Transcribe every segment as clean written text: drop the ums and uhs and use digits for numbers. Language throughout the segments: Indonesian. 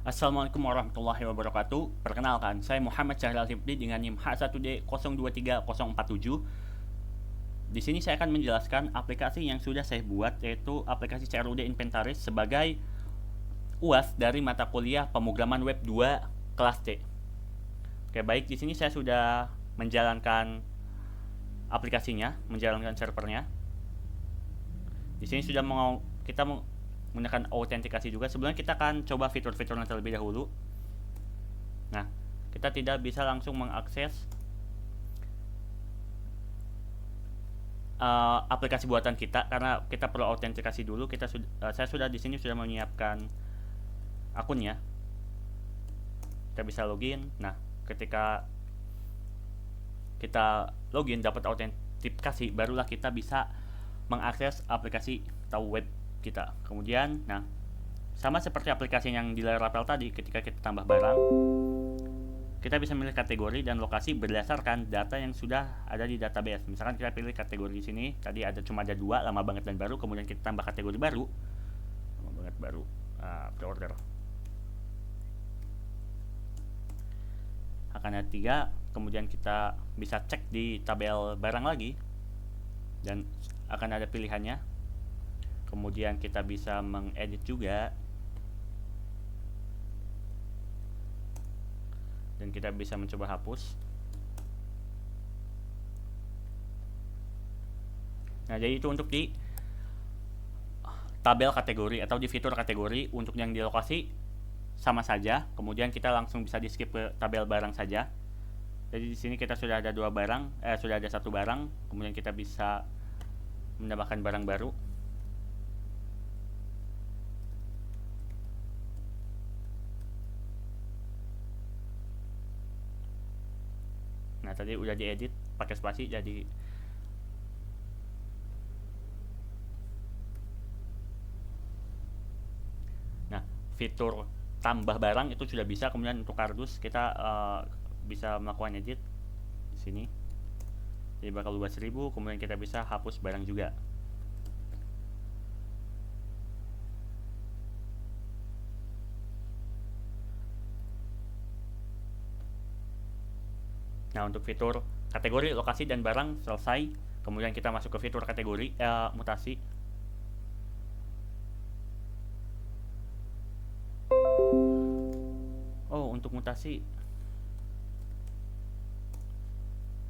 Assalamualaikum warahmatullahi wabarakatuh. Perkenalkan, saya Muhammad Syahril Hifdi dengan NIM H1D023047. Di sini saya akan menjelaskan aplikasi yang sudah saya buat, yaitu aplikasi CRUD Inventaris sebagai UAS dari mata kuliah Pemrograman Web 2 kelas C. Oke, baik, di sini saya sudah menjalankan aplikasinya, menjalankan servernya. Di sini sudah kita menggunakan autentikasi juga. Sebelumnya kita akan coba fitur-fiturnya terlebih dahulu. Nah, kita tidak bisa langsung mengakses aplikasi buatan kita karena kita perlu autentikasi dulu. Saya sudah di sini sudah menyiapkan akunnya. Kita bisa login. Nah, ketika kita login dapat autentikasi, barulah kita bisa mengakses aplikasi atau web kita. Kemudian, nah, sama seperti aplikasi yang di layar apel tadi, ketika kita tambah barang, kita bisa memilih kategori dan lokasi berdasarkan data yang sudah ada di database. Misalkan kita pilih kategori di sini, tadi cuma ada 2, lama banget dan baru. Kemudian kita tambah kategori baru, lama banget baru, pre-order. Akan ada 3. Kemudian kita bisa cek di tabel barang lagi dan akan ada pilihannya. Kemudian kita bisa mengedit juga, dan kita bisa mencoba hapus. Nah, jadi itu untuk di tabel kategori atau di fitur kategori. Untuk yang di lokasi sama saja. Kemudian kita langsung bisa di skip ke tabel barang saja. Jadi di sini kita sudah ada sudah ada 1 barang. Kemudian kita bisa menambahkan barang baru. Nah, tadi udah diedit pakai spasi jadi. Nah, fitur tambah barang itu sudah bisa. Kemudian untuk kardus kita bisa melakukan edit di sini. Jadi bakal luas 1000, kemudian kita bisa hapus barang juga. Nah, untuk fitur kategori, lokasi, dan barang selesai. Kemudian kita masuk ke fitur kategori, mutasi. Oh, untuk mutasi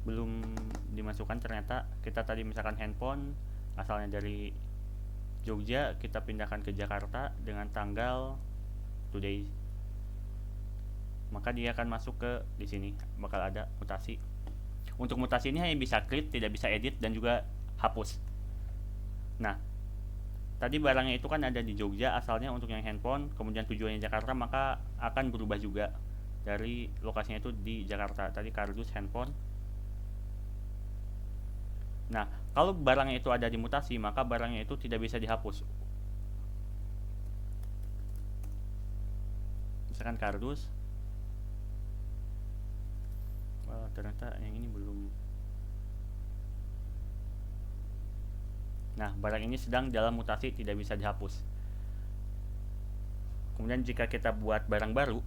belum dimasukkan ternyata. Kita tadi misalkan handphone asalnya dari Jogja, kita pindahkan ke Jakarta dengan tanggal today, maka dia akan masuk ke di sini, bakal ada mutasi. Untuk mutasi ini hanya bisa create, tidak bisa edit, dan juga hapus. Nah, tadi barangnya itu kan ada di Jogja asalnya untuk yang handphone, kemudian tujuannya Jakarta, maka akan berubah juga dari lokasinya itu di Jakarta. Tadi kardus handphone. Nah, kalau barangnya itu ada di mutasi, maka barangnya itu tidak bisa dihapus. Misalkan kardus, ternyata yang ini belum. Nah, barang ini sedang dalam mutasi, tidak bisa dihapus. Kemudian jika kita buat barang baru,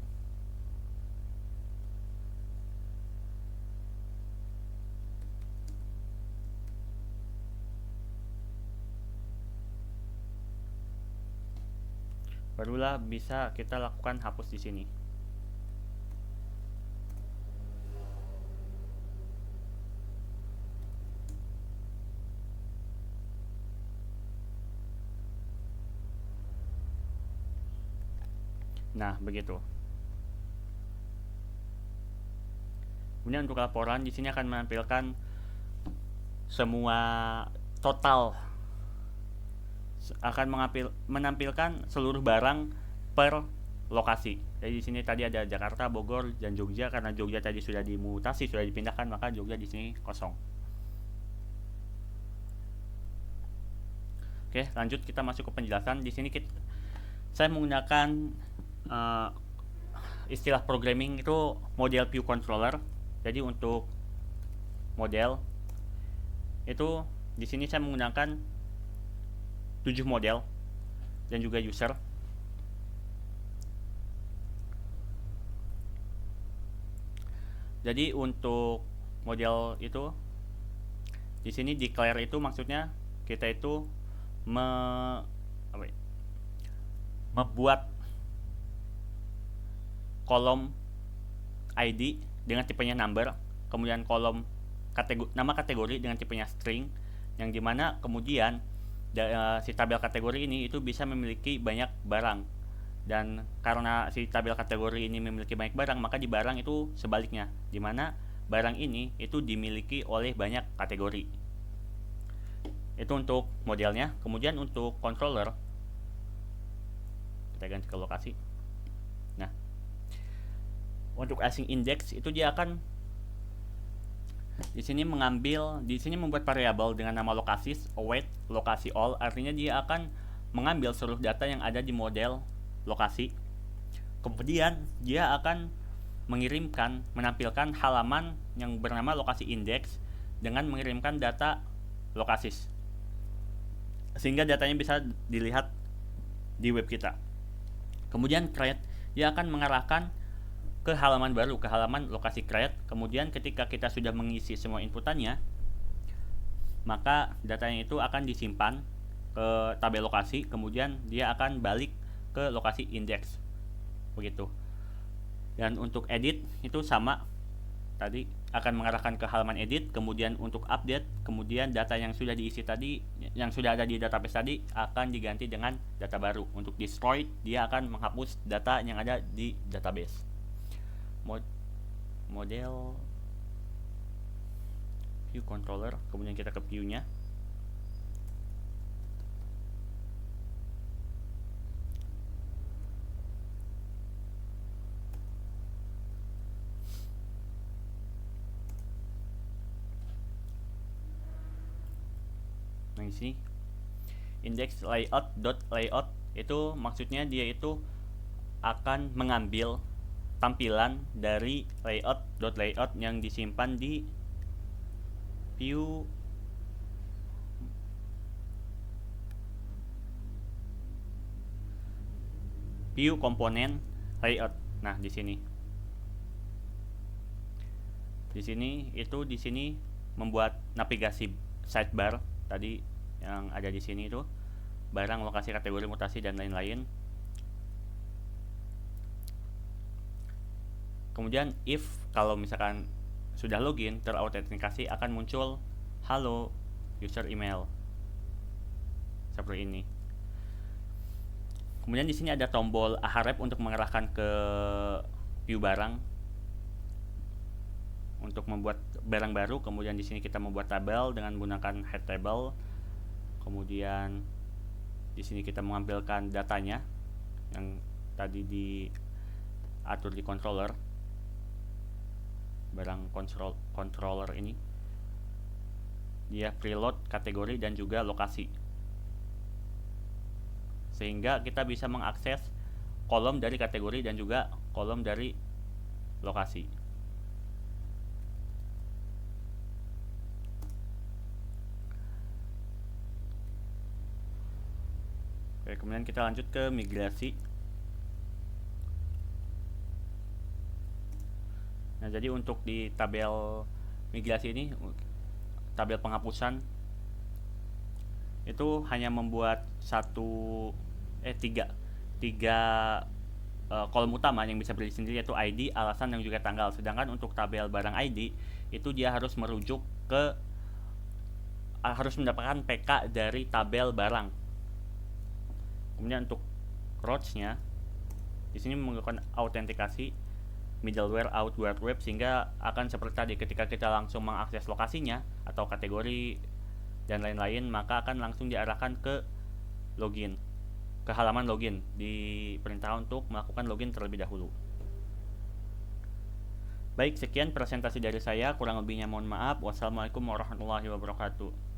barulah bisa kita lakukan hapus di sini. Nah, begitu. Kemudian untuk laporan di sini akan menampilkan semua total, akan menampilkan seluruh barang per lokasi. Jadi di sini tadi ada Jakarta, Bogor, dan Jogja. Karena Jogja tadi sudah dimutasi, sudah dipindahkan, maka Jogja di sini kosong. Oke, lanjut kita masuk ke penjelasan. Di sini saya menggunakan istilah programming itu model view controller. Jadi untuk model itu di sini saya menggunakan 7 model dan juga user. Jadi untuk model itu di sini declare itu maksudnya kita itu membuat kolom ID dengan tipenya number, kemudian kolom nama kategori dengan tipenya string, yang dimana kemudian si tabel kategori ini itu bisa memiliki banyak barang, dan karena si tabel kategori ini memiliki banyak barang, maka di barang itu sebaliknya, dimana barang ini itu dimiliki oleh banyak kategori. Itu untuk modelnya. Kemudian untuk controller kita ganti ke lokasi. Nah, untuk async index itu dia akan di sini membuat variabel dengan nama lokasi await lokasi all, artinya dia akan mengambil seluruh data yang ada di model lokasi. Kemudian dia akan menampilkan halaman yang bernama lokasi index dengan mengirimkan data lokasis, sehingga datanya bisa dilihat di web kita. Kemudian create, dia akan mengarahkan ke halaman baru, ke halaman lokasi create. Kemudian ketika kita sudah mengisi semua inputannya, maka datanya itu akan disimpan ke tabel lokasi, kemudian dia akan balik ke lokasi index, begitu. Dan untuk edit itu sama, tadi akan mengarahkan ke halaman edit, kemudian untuk update, kemudian data yang sudah diisi tadi, yang sudah ada di database tadi akan diganti dengan data baru. Untuk destroy, dia akan menghapus data yang ada di database. Model view controller, kemudian kita ke view-nya. Nah, di sini index layout itu maksudnya dia itu akan mengambil tampilan dari layout yang disimpan di view komponen layout. Nah, di sini membuat navigasi sidebar tadi yang ada di sini itu barang, lokasi, kategori, mutasi, dan lain-lain. Kemudian if kalau misalkan sudah login terautentikasi akan muncul halo user email seperti ini. Kemudian di sini ada tombol ahref untuk mengarahkan ke view barang untuk membuat barang baru. Kemudian di sini kita membuat tabel dengan menggunakan head table. Kemudian di sini kita mengambilkan datanya yang tadi diatur di controller, barang controller ini dia preload kategori dan juga lokasi, sehingga kita bisa mengakses kolom dari kategori dan juga kolom dari lokasi. Oke, kemudian kita lanjut ke migrasi. Nah, jadi untuk di tabel migrasi ini, tabel penghapusan itu hanya membuat tiga kolom utama yang bisa berdiri sendiri, yaitu ID, alasan, dan juga tanggal. Sedangkan untuk tabel barang ID itu dia harus merujuk ke harus mendapatkan PK dari tabel barang. Kemudian untuk routes-nya di sini menggunakan autentikasi middleware outward web, sehingga akan seperti tadi ketika kita langsung mengakses lokasinya atau kategori dan lain-lain, maka akan langsung diarahkan ke login, ke halaman login, diperintahkan untuk melakukan login terlebih dahulu. Baik, sekian presentasi dari saya, kurang lebihnya mohon maaf. Wassalamualaikum warahmatullahi wabarakatuh.